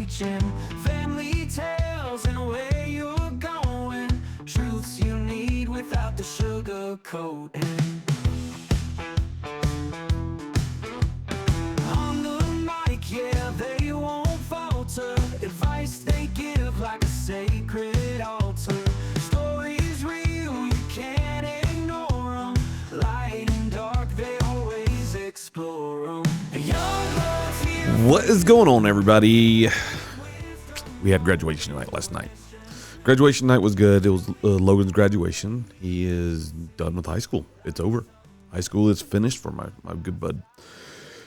teaching, family tales and where you're going, truths you need without the sugar coating. On the mic, yeah, they won't falter, advice they give like a sacred altar, stories real, you can't ignore them, light and dark, they always explore them. What is going on, everybody? We had graduation night last night. Graduation night was good. It was Logan's graduation. He is done with high school. It's over. High school is finished for my good bud.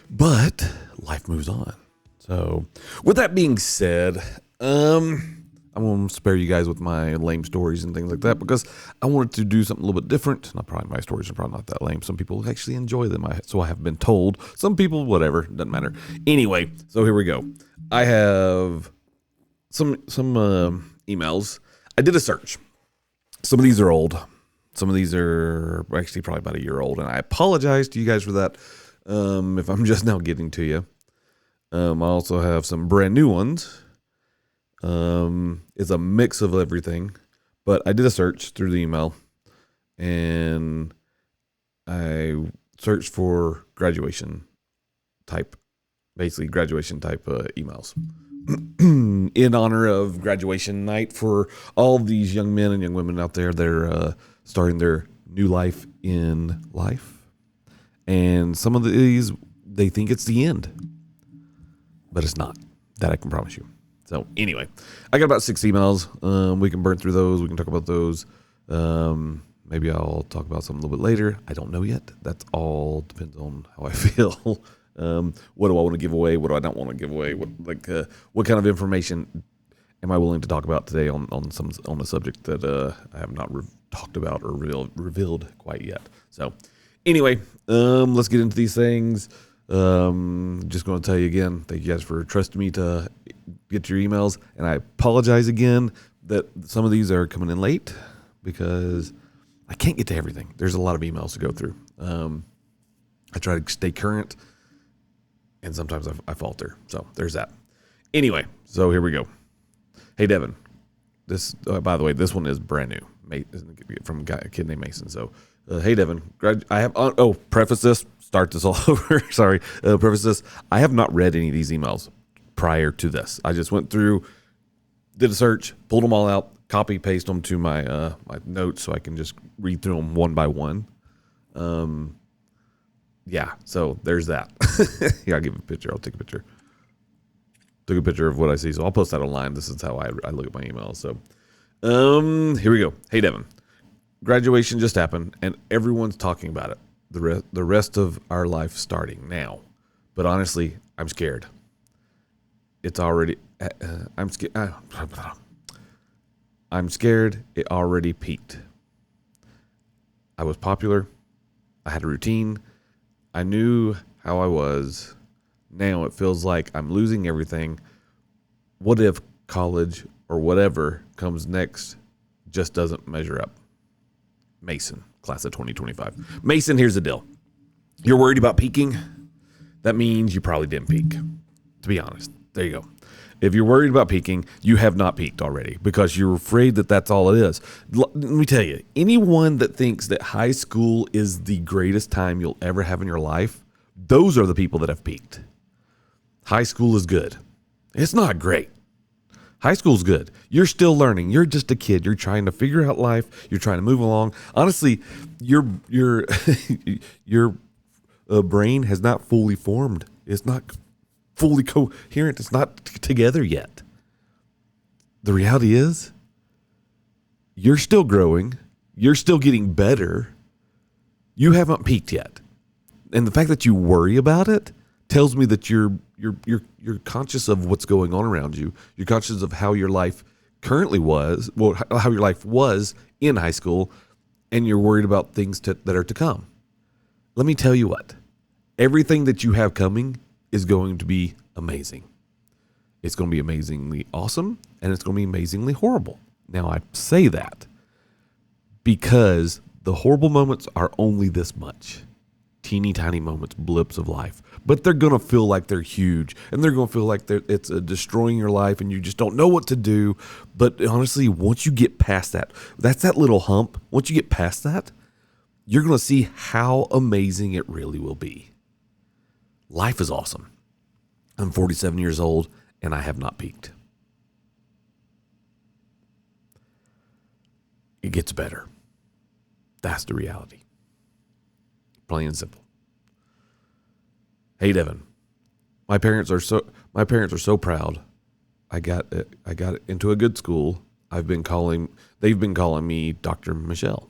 But life moves on. So with that being said, I'm going to spare you guys with my lame stories and things like that because I wanted to do something a little bit different. Not probably my stories are probably not that lame. Some people actually enjoy them, so I have been told. Some people, whatever, doesn't matter. Anyway, so here we go. I have some emails. I did a search. Some of these are old. Some of these are actually probably about a year old, and I apologize to you guys for that if I'm just now getting to you. I also have some brand new ones. It's a mix of everything, but I did a search through the email and I searched for graduation type emails in honor of graduation night for all these young men and young women out there that are starting their new life in life. And some of these, they think it's the end, but it's not. That I can promise you. So anyway, I got about 6 emails. We can burn through those. We can talk about those. Maybe I'll talk about some a little bit later. I don't know yet. That's all depends on how I feel. What do I want to give away? What do I not want to give away? What kind of information am I willing to talk about today on a subject that I have not talked about or revealed quite yet? So anyway, let's get into these things. Just going to tell you again, thank you guys for trusting me to get your emails, and I apologize again that some of these are coming in late because I can't get to everything. There's a lot of emails to go through. I try to stay current, and sometimes I falter. So there's that. Anyway, so here we go. Hey Devin, this by the way, this one is brand new, from a kid named Mason. So hey Devin, preface this. Start this all over. Sorry. Preface this. I have not read any of these emails prior to this. I just went through, did a search, pulled them all out, copy, paste them to my my notes so I can just read through them one by one. Yeah, so there's that. Yeah, I'll give a picture. I'll take a picture. Took a picture of what I see, so I'll post that online. This is how I look at my emails. So here we go. Hey, Devin. Graduation just happened, and everyone's talking about it. The rest of our life starting now. But honestly, I'm scared. It's already... I'm scared. I'm scared it already peaked. I was popular. I had a routine. I knew how I was. Now it feels like I'm losing everything. What if college or whatever comes next just doesn't measure up? Mason, class of 2025. Mason, here's the deal. You're worried about peaking? That means you probably didn't peak, to be honest. There you go. If you're worried about peaking, you have not peaked already because you're afraid that that's all it is. Let me tell you, anyone that thinks that high school is the greatest time you'll ever have in your life, those are the people that have peaked. High school is good. It's not great. High school's good. You're still learning. You're just a kid. You're trying to figure out life. You're trying to move along. Honestly, your brain has not fully formed. It's not fully coherent. It's not together yet. The reality is, you're still growing. You're still getting better. You haven't peaked yet. And the fact that you worry about it tells me that you're conscious of what's going on around you. You're conscious of how your life currently was, how your life was in high school, and you're worried about things that are to come. Let me tell you what. Everything that you have coming is going to be amazing. It's going to be amazingly awesome, and it's going to be amazingly horrible. Now, I say that because the horrible moments are only this much. teeny tiny moments, blips of life, but they're going to feel like they're huge, and they're going to feel like it's destroying your life and you just don't know what to do. But honestly, once you get past that, that's that little hump. Once you get past that, you're going to see how amazing it really will be. Life is awesome. I'm 47 years old and I have not peaked. It gets better. That's the reality. Plain and simple. Hey, Devin, my parents are so proud. I got into a good school. They've been calling me Dr. Michelle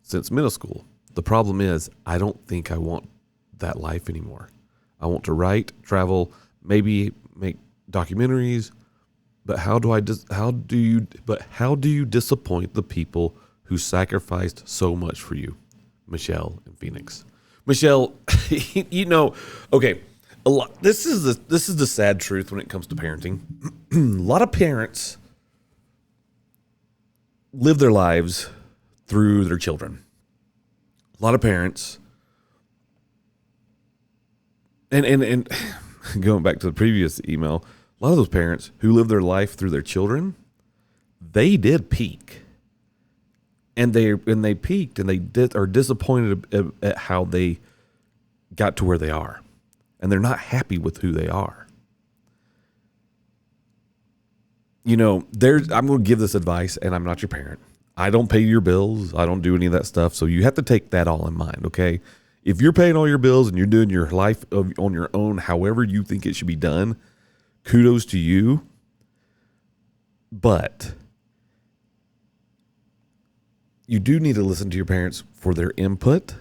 since middle school. The problem is I don't think I want that life anymore. I want to write, travel, maybe make documentaries, but how do you disappoint the people who sacrificed so much for you? Michelle in Phoenix. Michelle, okay, this is the sad truth when it comes to parenting. A lot of parents live their lives through their children. A lot of parents, and going back to the previous email, a lot of those parents who live their life through their children, they did peak. And they peaked and are disappointed at how they got to where they are. And they're not happy with who they are. I'm going to give this advice, and I'm not your parent. I don't pay your bills. I don't do any of that stuff. So you have to take that all in mind, okay? If you're paying all your bills and you're doing your life on your own, however you think it should be done, kudos to you. But you do need to listen to your parents for their input.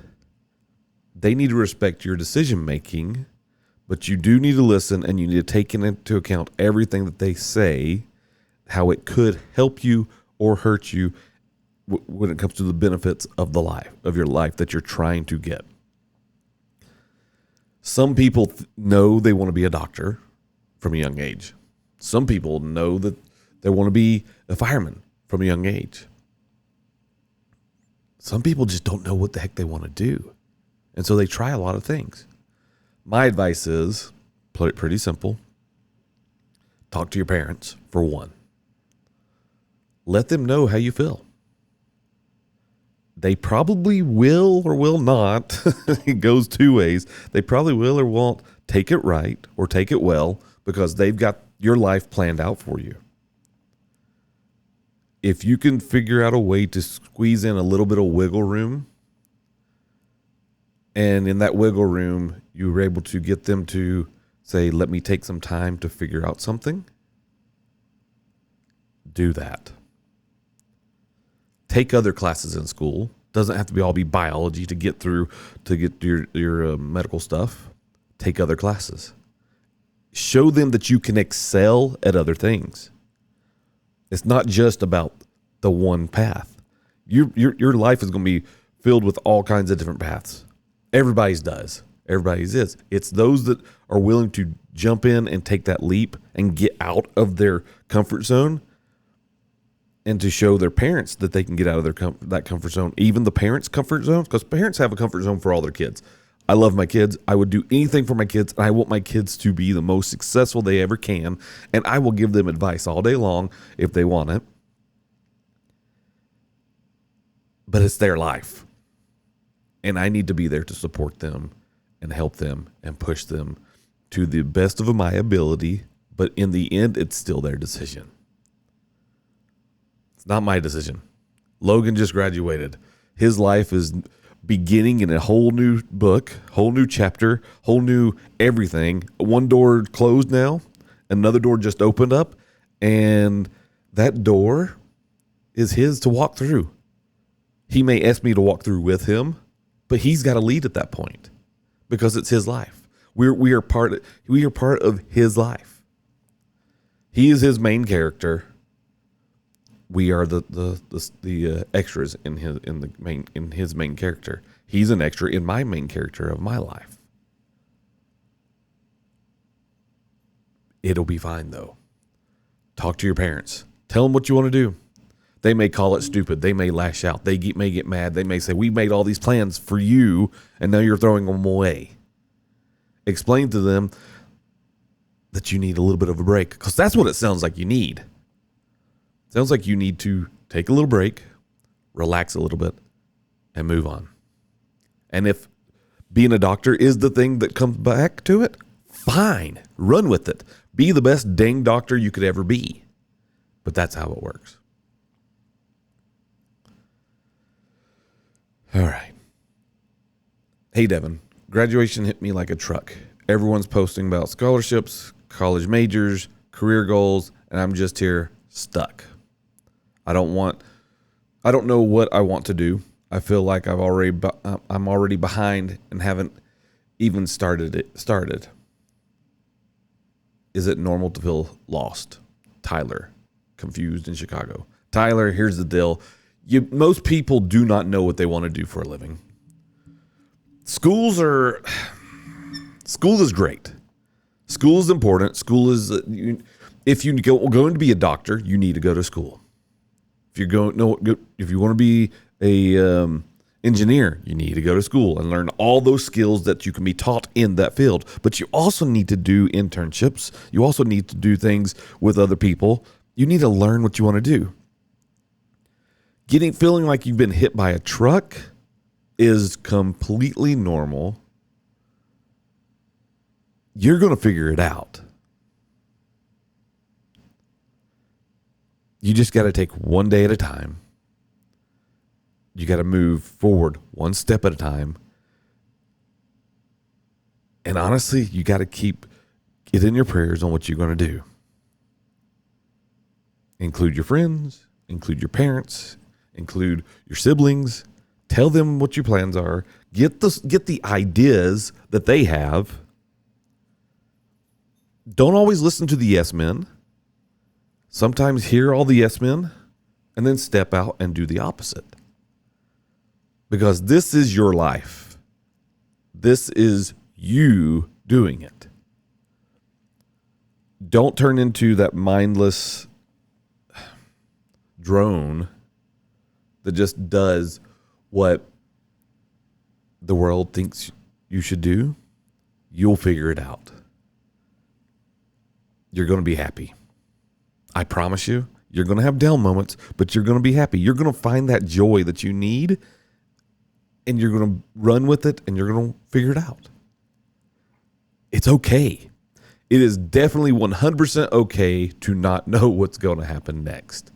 They need to respect your decision making, but you do need to listen, and you need to take into account everything that they say, how it could help you or hurt you when it comes to the benefits of your life that you're trying to get. Some people know they want to be a doctor from a young age. Some people know that they want to be a fireman from a young age. Some people just don't know what the heck they want to do. And so they try a lot of things. My advice is pretty simple. Talk to your parents, for one. Let them know how you feel. They probably will or will not. It goes two ways. They probably will or won't take it right or take it well because they've got your life planned out for you. If you can figure out a way to squeeze in a little bit of wiggle room, and in that wiggle room, you were able to get them to say, let me take some time to figure out something, do that. Take other classes in school. Doesn't have to all be biology to get your medical stuff. Take other classes. Show them that you can excel at other things. It's not just about the one path. Your life is going to be filled with all kinds of different paths. Everybody's does. Everybody's is. It's those that are willing to jump in and take that leap and get out of their comfort zone, and to show their parents that they can get out of that comfort zone, even the parents' comfort zone, because parents have a comfort zone for all their kids. I love my kids. I would do anything for my kids, and I want my kids to be the most successful they ever can, and I will give them advice all day long if they want it. But it's their life, and I need to be there to support them and help them and push them to the best of my ability, but in the end, it's still their decision. It's not my decision. Logan just graduated. His life is beginning in a whole new book, whole new chapter, whole new everything. One door closed now, another door just opened up, and that door is his to walk through. He may ask me to walk through with him, but he's got to lead at that point because it's his life. We are part of his life. He is his main character. We are the extras in his main character. He's an extra in my main character of my life. It'll be fine though. Talk to your parents. Tell them what you want to do. They may call it stupid. They may lash out. They may get mad. They may say, we made all these plans for you, and now you're throwing them away. Explain to them that you need a little bit of a break, because that's what it sounds like you need. It sounds like you need to take a little break, relax a little bit, and move on. And if being a doctor is the thing that comes back to it, fine. Run with it. Be the best dang doctor you could ever be. But that's how it works. All right. Hey, Devin. Graduation hit me like a truck. Everyone's posting about scholarships, college majors, career goals, and I'm just here stuck. I don't know what I want to do. I feel like I'm already behind and haven't even started. Is it normal to feel lost? Tyler, confused in Chicago. Tyler, here's the deal. Most people do not know what they want to do for a living. School is great. School is important. School is, if you're going to be a doctor, you need to go to school. If you want to be a engineer, you need to go to school and learn all those skills that you can be taught in that field. But you also need to do internships. You also need to do things with other people. You need to learn what you want to do. Feeling like you've been hit by a truck is completely normal. You're going to figure it out. You just got to take one day at a time. You got to move forward one step at a time. And honestly, you got to get in your prayers on what you're going to do. Include your friends, include your parents, include your siblings. Tell them what your plans are. Get the ideas that they have. Don't always listen to the yes men. Sometimes hear all the yes men and then step out and do the opposite. Because this is your life. This is you doing it. Don't turn into that mindless drone that just does what the world thinks you should do. You'll figure it out. You're going to be happy. I promise you, you're going to have down moments, but you're going to be happy. You're going to find that joy that you need, and you're going to run with it, and you're going to figure it out. It's okay. It is definitely 100% okay to not know what's going to happen next.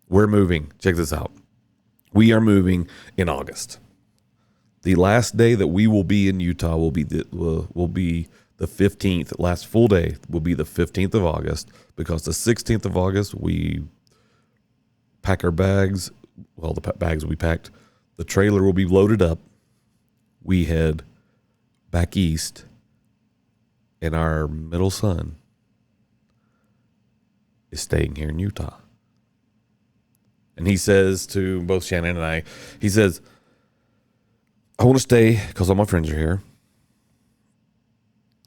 We're moving. Check this out. We are moving in August. The last day that we will be in Utah will be the 15th. Last full day will be the 15th of August, because the 16th of August we pack our bags. Well, the bags will be packed. The trailer will be loaded up. We head back east, and our middle son is staying here in Utah. And he says to both Shannon and I, he says, I want to stay because all my friends are here.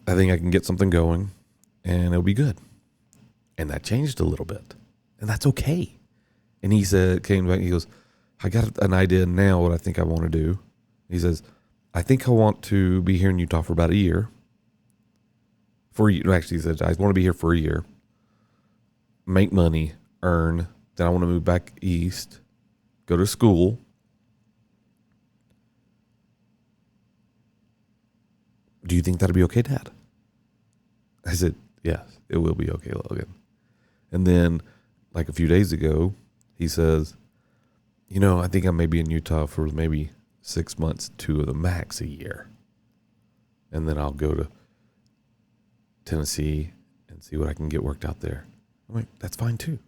I think I can get something going and it'll be good. And that changed a little bit. And that's okay. And he came back, he goes, I got an idea now what I think I want to do. He says, I think I want to be here in Utah for about a year. Actually, he said, I want to be here for a year. Make money, earn. Then I want to move back east, go to school. Do you think that'll be okay, Dad? I said, yes, it will be okay, Logan. And then, like a few days ago, he says, I think I may be in Utah for maybe 6 months to the max a year. And then I'll go to Tennessee and see what I can get worked out there. I'm like, that's fine too.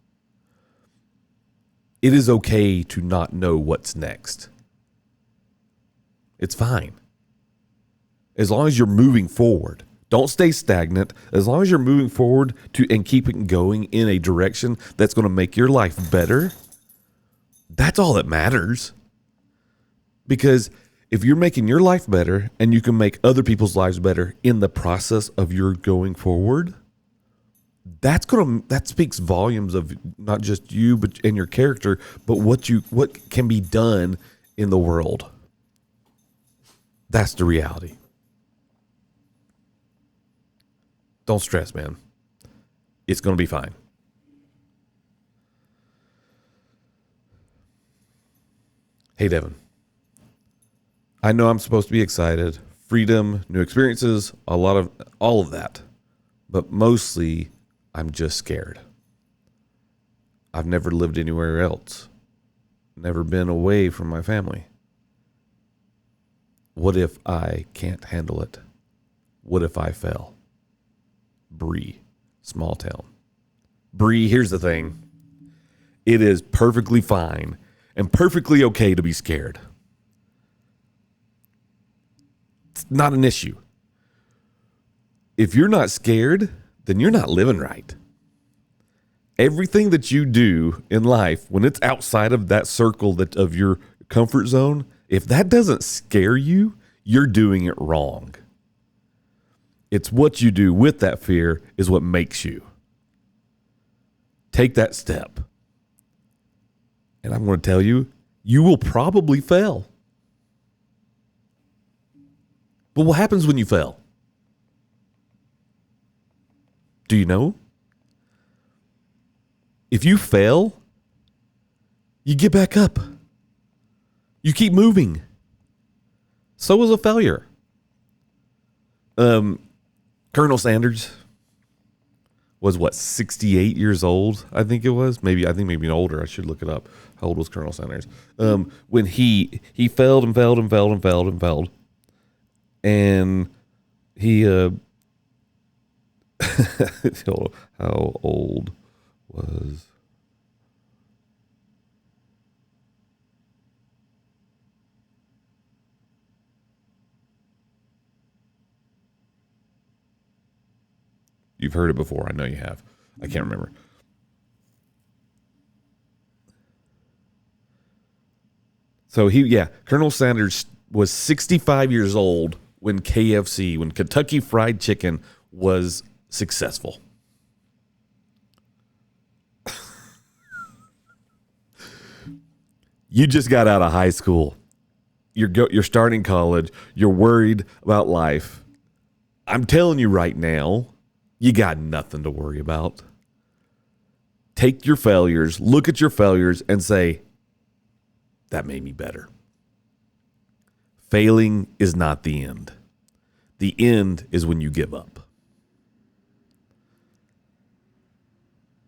It is okay to not know what's next. It's fine. As long as you're moving forward. Don't stay stagnant. As long as you're moving forward and keeping going in a direction that's going to make your life better, that's all that matters. Because if you're making your life better and you can make other people's lives better in the process of your going forward, that speaks volumes of not just you but and your character, but what can be done in the world. That's the reality. Don't stress, man. It's going to be fine. Hey, Devin. I know I'm supposed to be excited. Freedom, new experiences, all of that. But mostly, I'm just scared. I've never lived anywhere else. Never been away from my family. What if I can't handle it? What if I fail? Bree, small town. Bree, here's the thing. It is perfectly fine and perfectly okay to be scared. It's not an issue. If you're not scared, then you're not living right. Everything that you do in life, when it's outside of that circle of your comfort zone, if that doesn't scare you, you're doing it wrong. It's what you do with that fear is what makes you. Take that step. And I'm going to tell you, you will probably fail. But what happens when you fail? Do you know? If you fail, you get back up. You keep moving. So is a failure. Colonel Sanders was 68 years old, I think it was. Maybe older. I should look it up. How old was Colonel Sanders? When he failed and failed and failed and failed and failed. And he how old was You've heard it before. I know you have. I can't remember. So Colonel Sanders was 65 years old when KFC, when Kentucky Fried Chicken was successful. You just got out of high school. You're starting college. You're worried about life. I'm telling you right now, you got nothing to worry about. Take your failures, look at your failures, and say, that made me better. Failing is not the end. The end is when you give up.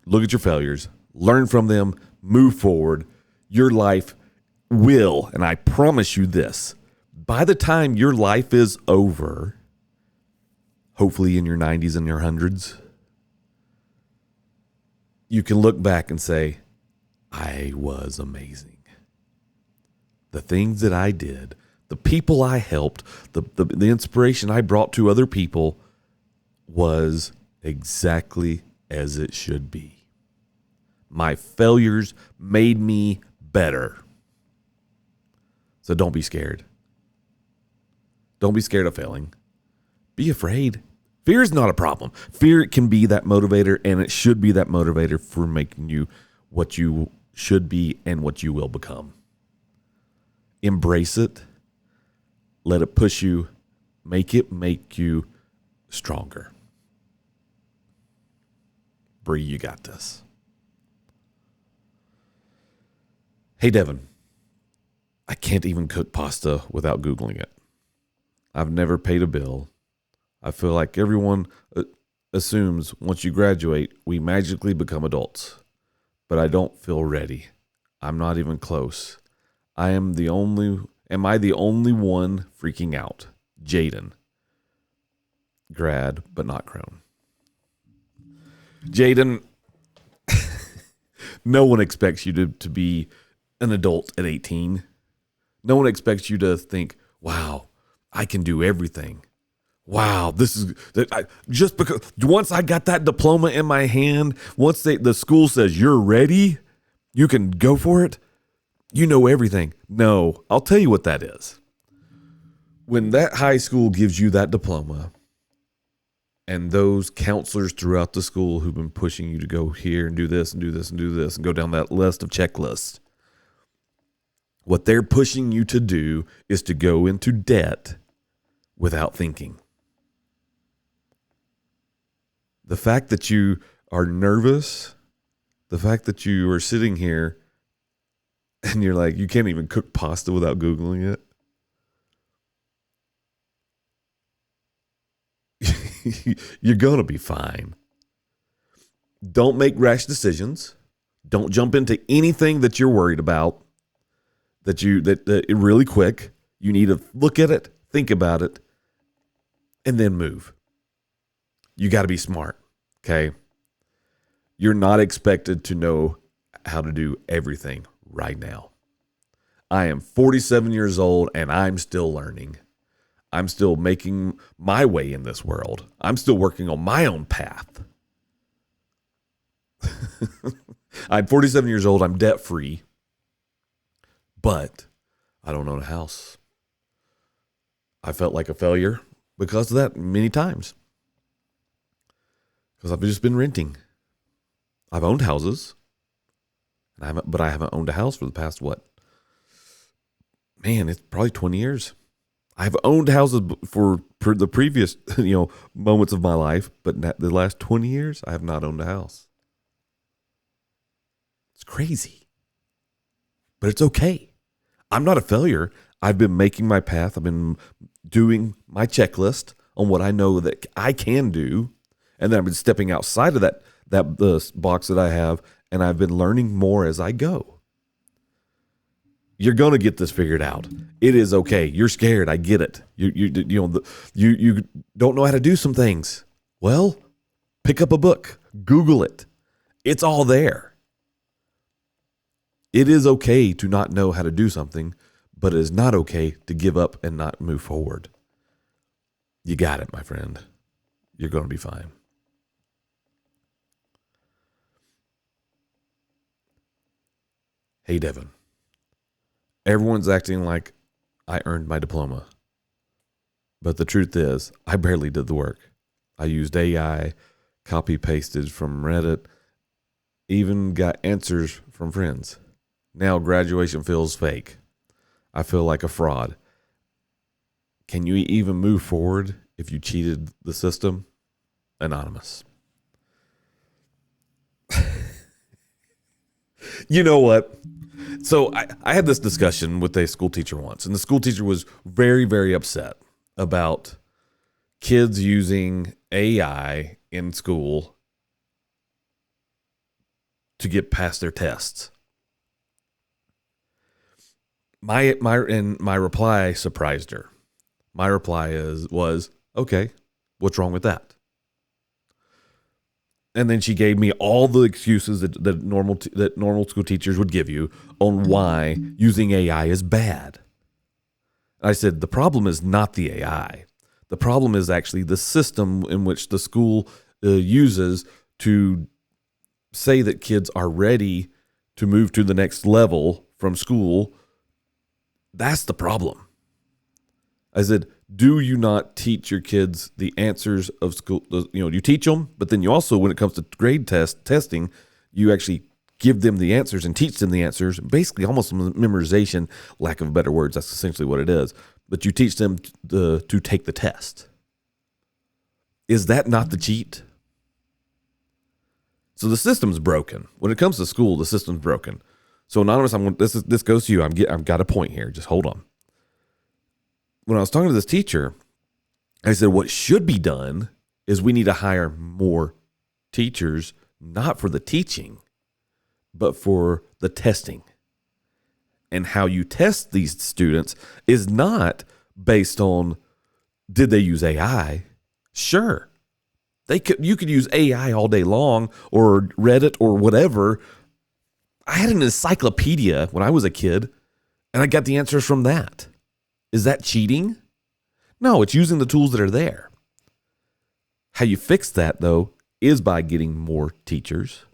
Look at your failures, learn from them, move forward. Your life will, and I promise you this, by the time your life is over, hopefully in your 90s and your 100s, you can look back and say, I was amazing. The things that I did, the people I helped, the inspiration I brought to other people was exactly as it should be. My failures made me better. So don't be scared. Don't be scared of failing. Be afraid. Fear is not a problem. Fear can be that motivator, and it should be that motivator for making you what you should be and what you will become. Embrace it. Let it push you. Make it make you stronger. Bree, you got this. Hey, Devin. I can't even cook pasta without Googling it. I've never paid a bill. I feel like everyone assumes once you graduate, we magically become adults. But I don't feel ready. I'm not even close. Am I the only one freaking out? Jaden. Grad, but not crone. Jaden, no one expects you to be an adult at 18. No one expects you to think, wow, I can do everything. Wow, just because once I got that diploma in my hand, once the school says you're ready, you can go for it. You know everything. No, I'll tell you what that is. When that high school gives you that diploma and those counselors throughout the school who've been pushing you to go here and do this and do this and do this and go down that list of checklists. What they're pushing you to do is to go into debt without thinking. The fact that you are nervous, the fact that you are sitting here and you're like, you can't even cook pasta without Googling it. You're going to be fine. Don't make rash decisions. Don't jump into anything that you're worried about. That really quick. You need to look at it, think about it, and then move. You got to be smart, okay? You're not expected to know how to do everything right now. I am 47 years old and I'm still learning. I'm still making my way in this world. I'm still working on my own path. I'm 47 years old. I'm debt free, but I don't own a house. I felt like a failure because of that many times. Because I've just been renting. I've owned houses, but I haven't owned a house for the past, it's probably 20 years. I've owned houses for the previous, moments of my life, but the last 20 years, I have not owned a house. It's crazy, but it's okay. I'm not a failure. I've been making my path. I've been doing my checklist on what I know that I can do, and then I've been stepping outside of the box that I have, and I've been learning more as I go. You're going to get this figured out. It is okay. You're scared. I get it. You don't know how to do some things. Well, pick up a book. Google it. It's all there. It is okay to not know how to do something, but it is not okay to give up and not move forward. You got it, my friend. You're going to be fine. Hey, Devin. Everyone's acting like I earned my diploma. But the truth is, I barely did the work. I used AI, copy pasted from Reddit, even got answers from friends. Now graduation feels fake. I feel like a fraud. Can you even move forward if you cheated the system? Anonymous. You know what? So I had this discussion with a school teacher once, and the school teacher was very, very upset about kids using AI in school to get past their tests. My reply surprised her. My reply was, okay, what's wrong with that? And then she gave me all the excuses that normal school teachers would give you on why using AI is bad. I said, the problem is not the AI. The problem is actually the system in which the school uses to say that kids are ready to move to the next level from school. That's the problem. I said, do you not teach your kids the answers of school? You teach them, but then you also, when it comes to grade testing, you actually give them the answers and teach them the answers. Basically, almost memorization, lack of better words. That's essentially what it is. But you teach them to take the test. Is that not the cheat? So the system's broken. When it comes to school, the system's broken. So Anonymous, this goes to you. I've got a point here. Just hold on. When I was talking to this teacher, I said, what should be done is we need to hire more teachers, not for the teaching, but for the testing. And how you test these students is not based on, did they use AI? Sure. You could use AI all day long, or Reddit or whatever. I had an encyclopedia when I was a kid, and I got the answers from that. Is that cheating? No, it's using the tools that are there. How you fix that, though, is by getting more teachers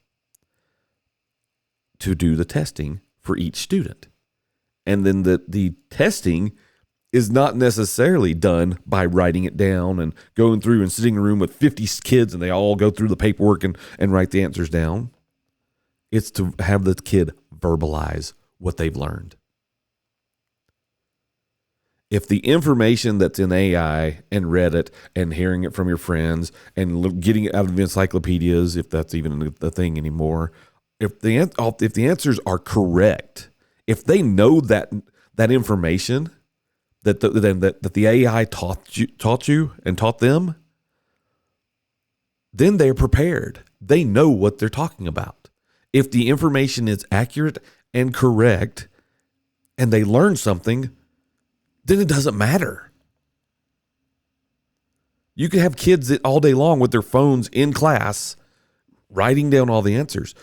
to do the testing for each student. And then the testing is not necessarily done by writing it down and going through and sitting in a room with 50 kids and they all go through the paperwork and write the answers down. It's to have the kid verbalize what they've learned. If the information that's in AI and Reddit and hearing it from your friends and getting it out of encyclopedias, if that's even a thing anymore, if the answers are correct, if they know that information that the AI taught you and taught them, then they're prepared. They know what they're talking about. If the information is accurate and correct and they learn something, then it doesn't matter. You can have kids all day long with their phones in class writing down all the answers.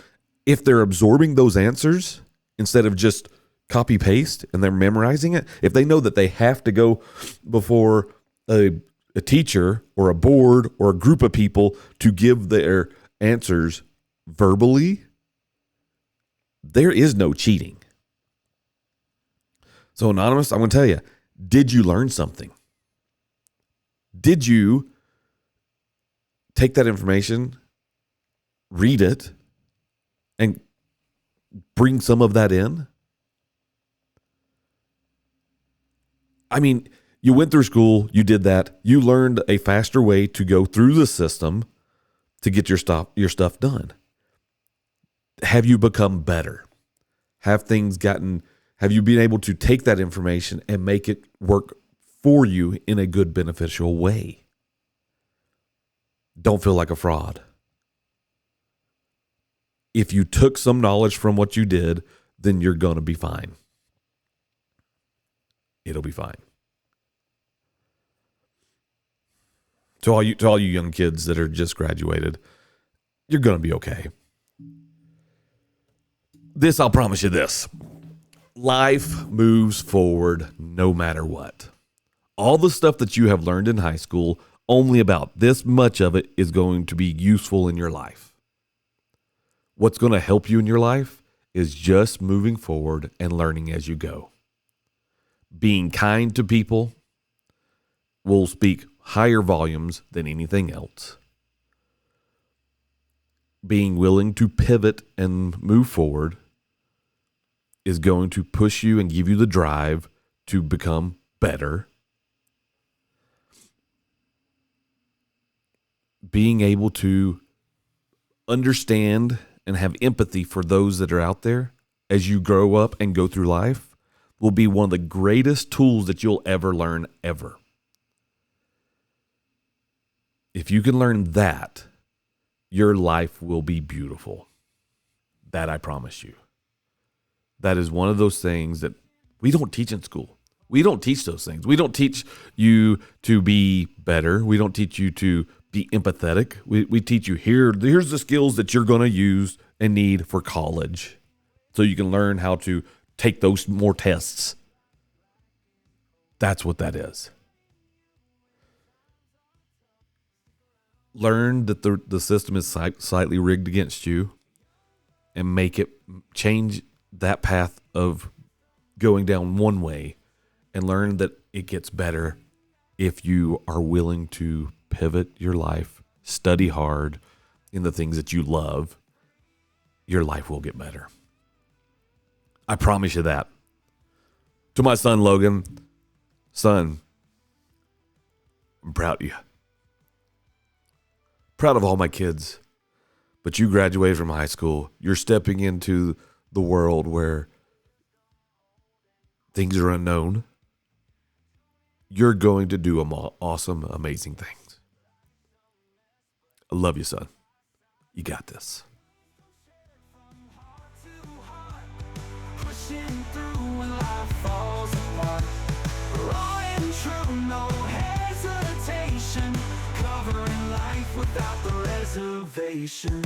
If they're absorbing those answers instead of just copy paste and they're memorizing it, if they know that they have to go before a teacher or a board or a group of people to give their answers verbally, there is no cheating. So Anonymous, I'm going to tell you, did you learn something? Did you take that information, read it, and bring some of that in? I mean, you went through school, you did that, you learned a faster way to go through the system to get your stuff done. Have you become better? Have you been able to take that information and make it work for you in a good, beneficial way? Don't feel like a fraud. If you took some knowledge from what you did, then you're going to be fine. It'll be fine. To all you young kids that are just graduated, you're going to be okay. I'll promise you this. Life moves forward no matter what. All the stuff that you have learned in high school, only about this much of it is going to be useful in your life. What's going to help you in your life is just moving forward and learning as you go. Being kind to people will speak higher volumes than anything else. Being willing to pivot and move forward is going to push you and give you the drive to become better. Being able to understand and have empathy for those that are out there as you grow up and go through life will be one of the greatest tools that you'll ever learn, ever. If you can learn that, your life will be beautiful. That I promise you. That is one of those things that we don't teach in school. We don't teach those things. We don't teach you to be better. We don't teach you to be empathetic. We teach you here's the skills that you're going to use and need for college so you can learn how to take those more tests. That's what that is. Learn that the system is slightly rigged against you and change that path of going down one way and learn that it gets better if you are willing to pivot your life, study hard in the things that you love. Your life will get better. I promise you that. To my son, Logan, son, I'm proud of you. Proud of all my kids, but you graduated from high school. You're stepping into the world where things are unknown. You're going to do awesome, amazing things. I love you, son. You got this. Pushing through when life falls apart. Raw and true, no hesitation. Covering life without the reservation.